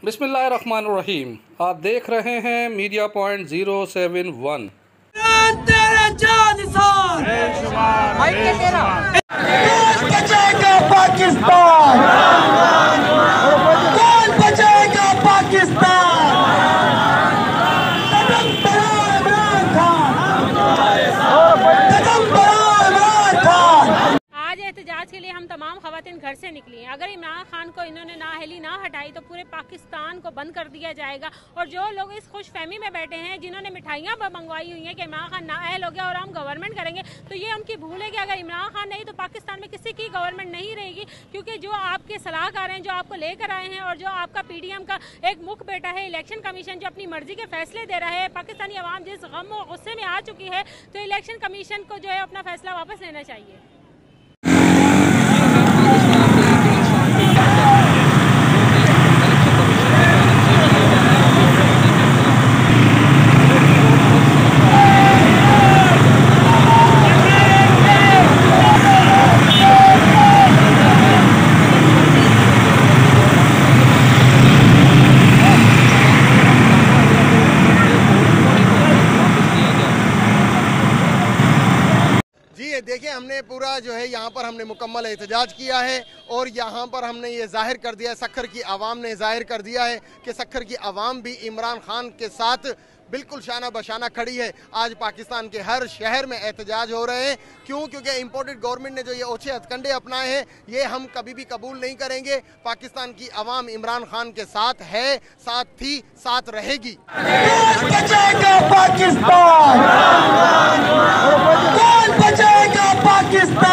बिस्मिल्लाहिर्रहमानिर्रहीम। आप देख रहे हैं मीडिया पॉइंट 071। पाकिस्तान कौन बचाएगा पाकिस्तान? कदम बढ़ाओ इमरान खान, कदम बढ़ाओ इमरान खान। आज एहतजाज के लिए हम तमाम खवातीन घर से निकली हैं। अगर इमरान खान को इन्होंने नाअहली ना हटाई तो पूरे पाकिस्तान को बंद कर दिया जाएगा। और जो लोग इस खुशफहमी में बैठे हैं, जिन्होंने मिठाइयाँ मंगवाई हुई हैं कि इमरान खान नाअहल हो गया और हम गवर्नमेंट करेंगे, तो ये उनकी भूल है कि अगर इमरान खान नहीं तो पाकिस्तान में किसी की गवर्नमेंट नहीं रहेगी। क्योंकि जो आपके सलाहकार हैं, जो आपको लेकर आए हैं, और जो आपका PDM का एक मुख बेटा है इलेक्शन कमीशन, जो अपनी मर्जी के फैसले दे रहा है, पाकिस्तानी अवाम जिस गम और गुस्से में आ चुकी है, तो इलेक्शन कमीशन को जो है अपना फैसला वापस लेना चाहिए। देखिए, हमने पूरा जो है यहाँ पर हमने मुकम्मल एहतजाज किया है और यहाँ पर हमने ये जाहिर कर दिया है, सक्खर की आवाम ने जाहिर कर दिया है कि सक्खर की आवाम भी इमरान खान के साथ बिल्कुल शाना बशाना खड़ी है। आज पाकिस्तान के हर शहर में एहतजाज हो रहे हैं। क्यों? क्योंकि इम्पोर्टेड गवर्नमेंट ने जो ये ओछे हथकंडे अपनाए हैं, ये हम कभी भी कबूल नहीं करेंगे। पाकिस्तान की आवाम इमरान खान के साथ है, साथ थी, साथ रहेगी। कौन बचाएगा पाकिस्तान? कौन बचाएगा पाकिस्तान?